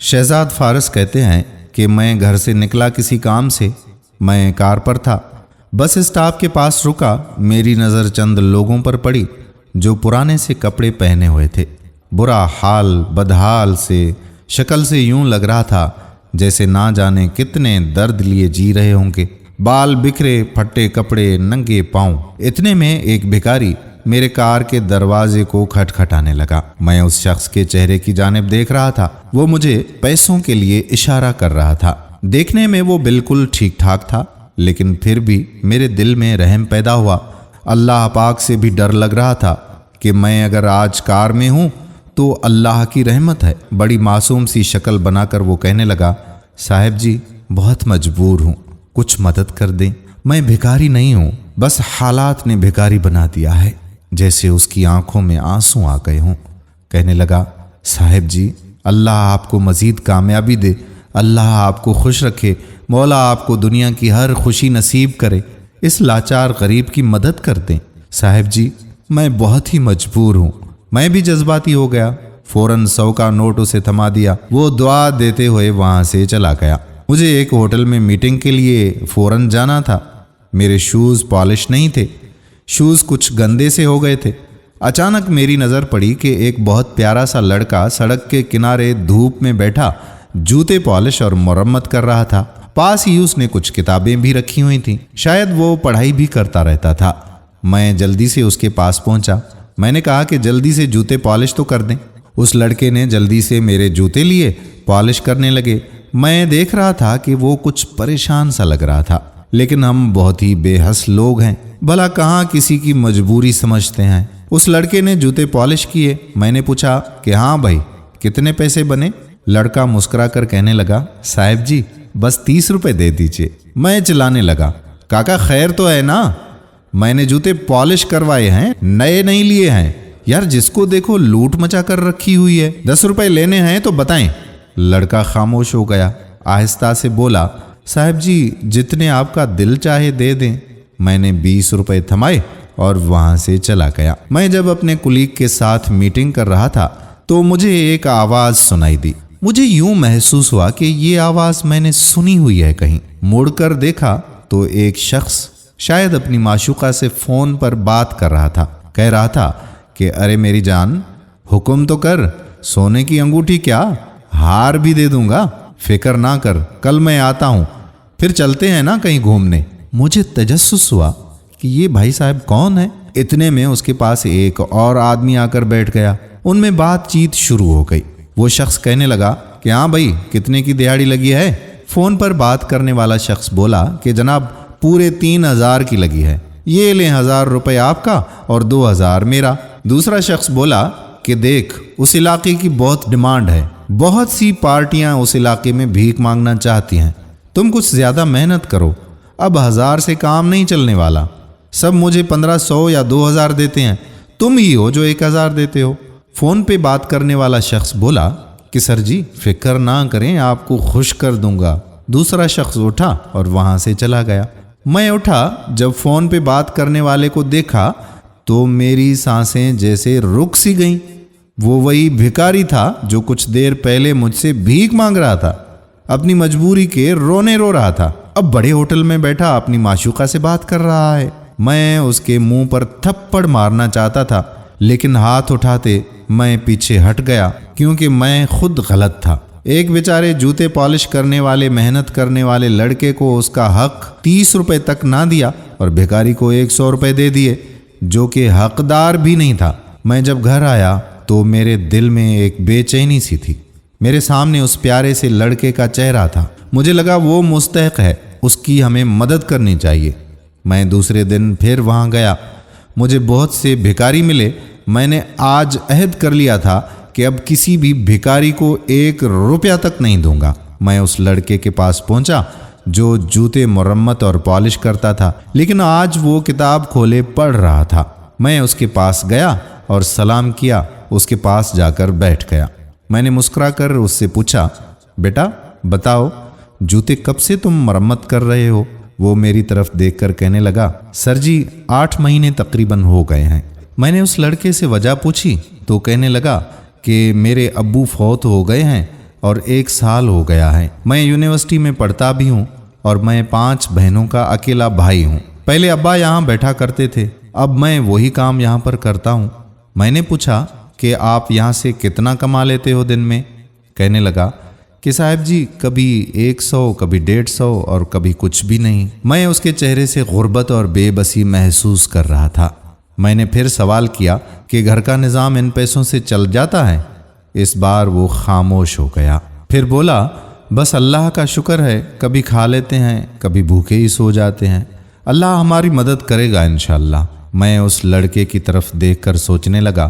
شہزاد فارس کہتے ہیں کہ میں گھر سے نکلا کسی کام سے، میں کار پر تھا، بس اسٹاپ کے پاس رکا، میری نظر چند لوگوں پر پڑی جو پرانے سے کپڑے پہنے ہوئے تھے، برا حال بدحال سے، شکل سے یوں لگ رہا تھا جیسے نہ جانے کتنے درد لیے جی رہے ہوں گے، بال بکھرے، پھٹے کپڑے، ننگے پاؤں۔ اتنے میں ایک بھکاری میرے کار کے دروازے کو کھٹکھٹانے لگا۔ میں اس شخص کے چہرے کی جانب دیکھ رہا تھا، وہ مجھے پیسوں کے لیے اشارہ کر رہا تھا۔ دیکھنے میں وہ بالکل ٹھیک ٹھاک تھا، لیکن پھر بھی میرے دل میں رحم پیدا ہوا۔ اللہ پاک سے بھی ڈر لگ رہا تھا کہ میں اگر آج کار میں ہوں تو اللہ کی رحمت ہے۔ بڑی معصوم سی شکل بنا کر وہ کہنے لگا، صاحب جی بہت مجبور ہوں، کچھ مدد کر دیں۔ میں بھکاری نہیں ہوں، بس حالات نے بھکاری بنا دیا ہے۔ جیسے اس کی آنکھوں میں آنسو آ گئے ہوں۔ کہنے لگا، صاحب جی اللہ آپ کو مزید کامیابی دے، اللہ آپ کو خوش رکھے، مولا آپ کو دنیا کی ہر خوشی نصیب کرے، اس لاچار غریب کی مدد کر دیں۔ صاحب جی میں بہت ہی مجبور ہوں۔ میں بھی جذباتی ہو گیا، فوراً 100 کا نوٹ اسے تھما دیا۔ وہ دعا دیتے ہوئے وہاں سے چلا گیا۔ مجھے ایک ہوٹل میں میٹنگ کے لیے فوراً جانا تھا۔ میرے شوز پالش نہیں تھے، شوز کچھ گندے سے ہو گئے تھے۔ اچانک میری نظر پڑی کہ ایک بہت پیارا سا لڑکا سڑک کے کنارے دھوپ میں بیٹھا جوتے پالش اور مرمت کر رہا تھا۔ پاس ہی اس نے کچھ کتابیں بھی رکھی ہوئی تھیں، شاید وہ پڑھائی بھی کرتا رہتا تھا۔ میں جلدی سے اس کے پاس پہنچا۔ میں نے کہا کہ جلدی سے جوتے پالش تو کر دیں۔ اس لڑکے نے جلدی سے میرے جوتے لیے، پالش کرنے لگے۔ میں دیکھ رہا تھا کہ وہ کچھ پریشان سا لگ رہا تھا، لیکن ہم بہت ہی بے حس لوگ ہیں، بھلا کہاں کسی کی مجبوری سمجھتے ہیں۔ اس لڑکے نے جوتے پالش کیے۔ میں نے پوچھا کہ ہاں بھائی کتنے پیسے بنے؟ لڑکا مسکرا کر کہنے لگا، صاحب جی بس 30 روپے دے دیجئے۔ میں چلانے لگا، کاکا خیر تو ہے نا، میں نے جوتے پالش کروائے ہیں، نئے نہیں لیے ہیں۔ یار جس کو دیکھو لوٹ مچا کر رکھی ہوئی ہے، 10 روپے لینے ہیں تو بتائیں۔ لڑکا خاموش ہو گیا، آہستہ سے بولا، صاحب جی جتنے آپ کا دل چاہے دے دیں۔ میں نے 20 روپے تھمائے اور وہاں سے چلا گیا۔ میں جب اپنے کلیگ کے ساتھ میٹنگ کر رہا تھا تو مجھے ایک آواز سنائی دی۔ مجھے یوں محسوس ہوا کہ یہ آواز میں نے سنی ہوئی ہے کہیں۔ مڑ کر دیکھا تو ایک شخص شاید اپنی معشوقہ سے فون پر بات کر رہا تھا۔ کہہ رہا تھا کہ ارے میری جان حکم تو کر، سونے کی انگوٹھی کیا ہار بھی دے دوں گا، فکر نہ کر، کل میں آتا ہوں، پھر چلتے ہیں نا کہیں گھومنے۔ مجھے تجسس ہوا کہ یہ بھائی صاحب کون ہے۔ اتنے میں اس کے پاس ایک اور آدمی آ کر بیٹھ گیا۔ ان میں بات چیت شروع ہو گئی۔ وہ شخص کہنے لگا کہ ہاں بھائی کتنے کی دیہاڑی لگی ہے؟ فون پر بات کرنے والا شخص بولا کہ جناب پورے 3000 کی لگی ہے، یہ لیں 1000 روپے آپ کا اور 2000 میرا۔ دوسرا شخص بولا کہ دیکھ اس علاقے کی بہت ڈیمانڈ ہے، بہت سی پارٹیاں اس علاقے میں بھیک مانگنا چاہتی ہیں، تم کچھ زیادہ محنت کرو، اب 1000 سے کام نہیں چلنے والا، سب مجھے 1500 یا 2000 دیتے ہیں، تم ہی ہو جو 1000 دیتے ہو۔ فون پہ بات کرنے والا شخص بولا کہ سر جی فکر نہ کریں، آپ کو خوش کر دوں گا۔ دوسرا شخص اٹھا اور وہاں سے چلا گیا۔ میں اٹھا، جب فون پہ بات کرنے والے کو دیکھا تو میری سانسیں جیسے رک سی گئیں۔ وہ وہی بھکاری تھا جو کچھ دیر پہلے مجھ سے بھیک مانگ رہا تھا، اپنی مجبوری کے رونے رو رہا تھا، اب بڑے ہوٹل میں بیٹھا اپنی معشوقہ سے بات کر رہا ہے۔ میں اس کے منہ پر تھپڑ مارنا چاہتا تھا، لیکن ہاتھ اٹھاتے میں پیچھے ہٹ گیا کیونکہ میں خود غلط تھا۔ ایک بیچارے جوتے پالش کرنے والے محنت کرنے والے لڑکے کو اس کا حق 30 روپے تک نہ دیا اور بھکاری کو 100 روپے دے دیے جو کہ حقدار بھی نہیں تھا۔ میں جب گھر آیا تو میرے دل میں ایک بے چینی سی تھی۔ میرے سامنے اس پیارے سے لڑکے کا چہرہ تھا، مجھے لگا وہ مستحق ہے، اس کی ہمیں مدد کرنی چاہیے۔ میں دوسرے دن پھر وہاں گیا، مجھے بہت سے بھکاری ملے۔ میں نے آج عہد کر لیا تھا کہ اب کسی بھی بھکاری کو 1 روپیہ تک نہیں دوں گا۔ میں اس لڑکے کے پاس پہنچا جو جوتے مرمت اور پالش کرتا تھا، لیکن آج وہ کتاب کھولے پڑھ رہا تھا۔ میں اس کے پاس گیا اور سلام کیا، اس کے پاس جا کر بیٹھ گیا۔ میں نے مسکرا کر اس سے پوچھا، بیٹا بتاؤ جوتے کب سے تم مرمت کر رہے ہو؟ وہ میری طرف دیکھ کر کہنے لگا، سر جی 8 مہینے تقریباً ہو گئے ہیں۔ میں نے اس لڑکے سے وجہ پوچھی تو کہنے لگا کہ میرے ابو فوت ہو گئے ہیں، اور 1 سال ہو گیا ہے۔ میں یونیورسٹی میں پڑھتا بھی ہوں اور میں 5 بہنوں کا اکیلا بھائی ہوں۔ پہلے ابا یہاں بیٹھا کرتے تھے، اب میں وہی کام یہاں پر کرتا ہوں۔ میں نے پوچھا کہ آپ یہاں سے کتنا کما لیتے ہو دن میں؟ کہنے لگا کہ صاحب جی کبھی 100، کبھی 150 اور کبھی کچھ بھی نہیں۔ میں اس کے چہرے سے غربت اور بے بسی محسوس کر رہا تھا۔ میں نے پھر سوال کیا کہ گھر کا نظام ان پیسوں سے چل جاتا ہے؟ اس بار وہ خاموش ہو گیا، پھر بولا بس اللہ کا شکر ہے، کبھی کھا لیتے ہیں، کبھی بھوکے ہی سو جاتے ہیں، اللہ ہماری مدد کرے گا انشاءاللہ۔ میں اس لڑکے کی طرف دیکھ کر سوچنے لگا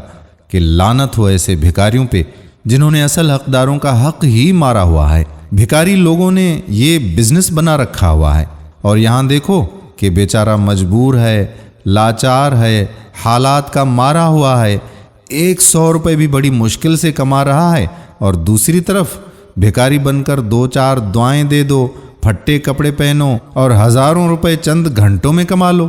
کہ لعنت ہو ایسے بھکاریوں پہ جنہوں نے اصل حقداروں کا حق ہی مارا ہوا ہے۔ بھکاری لوگوں نے یہ بزنس بنا رکھا ہوا ہے، اور یہاں دیکھو کہ بیچارہ مجبور ہے، لاچار ہے، حالات کا مارا ہوا ہے، 100 روپے بھی بڑی مشکل سے کما رہا ہے، اور دوسری طرف بھکاری بن کر 2-4 دعائیں دے دو، پھٹے کپڑے پہنو اور ہزاروں روپے چند گھنٹوں میں کما لو۔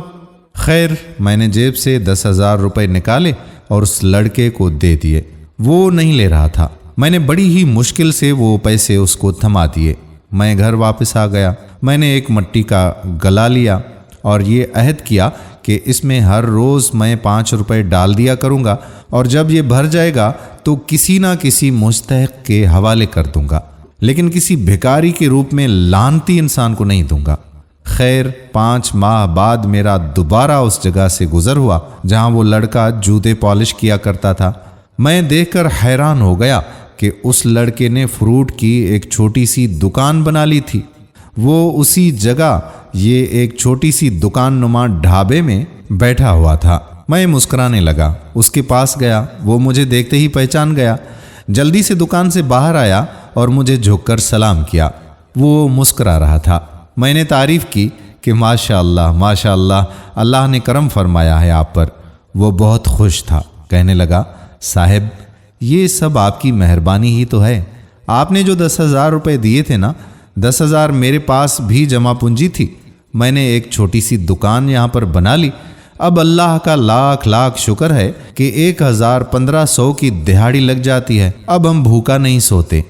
خیر، میں نے جیب سے 10,000 روپے نکالے اور اس لڑکے کو دے دیے۔ وہ نہیں لے رہا تھا۔ میں نے بڑی ہی مشکل سے وہ پیسے اس کو تھما دیے۔ میں گھر واپس آ گیا۔ میں نے ایک مٹی کا گلا لیا اور یہ عہد کیا کہ اس میں ہر روز میں 5 روپے ڈال دیا کروں گا، اور جب یہ بھر جائے گا تو کسی نہ کسی مستحق کے حوالے کر دوں گا، لیکن کسی بھکاری کے روپ میں لعنتی انسان کو نہیں دوں گا۔ خیر، 5 ماہ بعد میرا دوبارہ اس جگہ سے گزر ہوا جہاں وہ لڑکا جوتے پالش کیا کرتا تھا۔ میں دیکھ کر حیران ہو گیا کہ اس لڑکے نے فروٹ کی ایک چھوٹی سی دکان بنا لی تھی۔ وہ اسی جگہ یہ ایک چھوٹی سی دکان نما ڈھابے میں بیٹھا ہوا تھا۔ میں مسکرانے لگا، اس کے پاس گیا۔ وہ مجھے دیکھتے ہی پہچان گیا، جلدی سے دکان سے باہر آیا اور مجھے جھک کر سلام کیا۔ وہ مسکرا رہا تھا۔ میں نے تعریف کی کہ ماشاء اللہ، اللہ نے کرم فرمایا ہے آپ پر۔ وہ بہت خوش تھا، کہنے لگا صاحب یہ سب آپ کی مہربانی ہی تو ہے۔ آپ نے جو 10,000 روپے دیے تھے نا، 10,000 میرے پاس بھی جمع پونجی تھی۔ میں نے ایک چھوٹی سی دکان یہاں پر بنا لی۔ اب اللہ کا لاکھ لاکھ شکر ہے کہ 1,000-1,500 کی دہاڑی لگ جاتی ہے۔ اب ہم بھوکا نہیں سوتے۔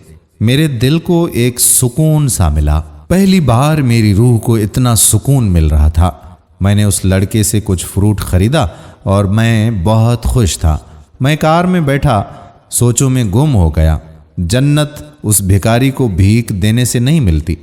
میرے دل کو ایک سکون سا ملا۔ پہلی بار میری روح کو اتنا سکون مل رہا تھا۔ میں نے اس لڑکے سے کچھ فروٹ خریدا اور میں بہت خوش تھا۔ میں کار میں بیٹھا سوچوں میں گم ہو گیا۔ جنت اس بھکاری کو بھیک دینے سے نہیں ملتی،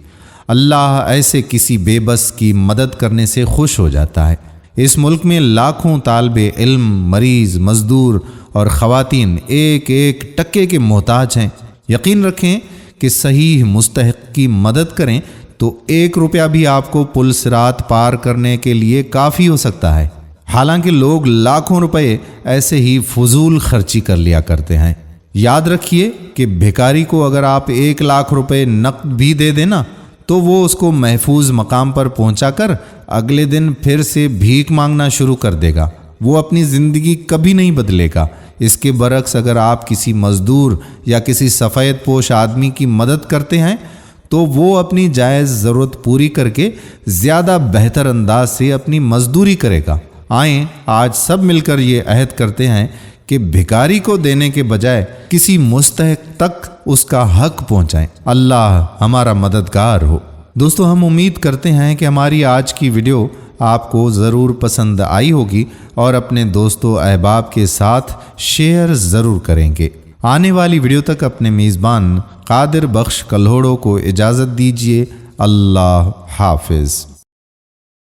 اللہ ایسے کسی بے بس کی مدد کرنے سے خوش ہو جاتا ہے۔ اس ملک میں لاکھوں طالب علم، مریض، مزدور اور خواتین ایک ایک ٹکے کے محتاج ہیں۔ یقین رکھیں کہ صحیح مستحق کی مدد کریں تو 1 روپیہ بھی آپ کو پل صراط پار کرنے کے لیے کافی ہو سکتا ہے۔ حالانکہ لوگ لاکھوں روپے ایسے ہی فضول خرچی کر لیا کرتے ہیں۔ یاد رکھیے کہ بھکاری کو اگر آپ 1 لاکھ روپے نقد بھی دے دینا تو وہ اس کو محفوظ مقام پر پہنچا کر اگلے دن پھر سے بھیک مانگنا شروع کر دے گا۔ وہ اپنی زندگی کبھی نہیں بدلے گا۔ اس کے برعکس اگر آپ کسی مزدور یا کسی سفید پوش آدمی کی مدد کرتے ہیں تو وہ اپنی جائز ضرورت پوری کر کے زیادہ بہتر انداز سے اپنی مزدوری کرے گا۔ آئیں آج سب مل کر یہ عہد کرتے ہیں کہ بھکاری کو دینے کے بجائے کسی مستحق تک اس کا حق پہنچائیں۔ اللہ ہمارا مددگار ہو۔ دوستو، ہم امید کرتے ہیں کہ ہماری آج کی ویڈیو آپ کو ضرور پسند آئی ہوگی اور اپنے دوستوں احباب کے ساتھ شیئر ضرور کریں گے۔ آنے والی ویڈیو تک اپنے میزبان قادر بخش کلہوڑوں کو اجازت دیجیے۔ اللہ حافظ۔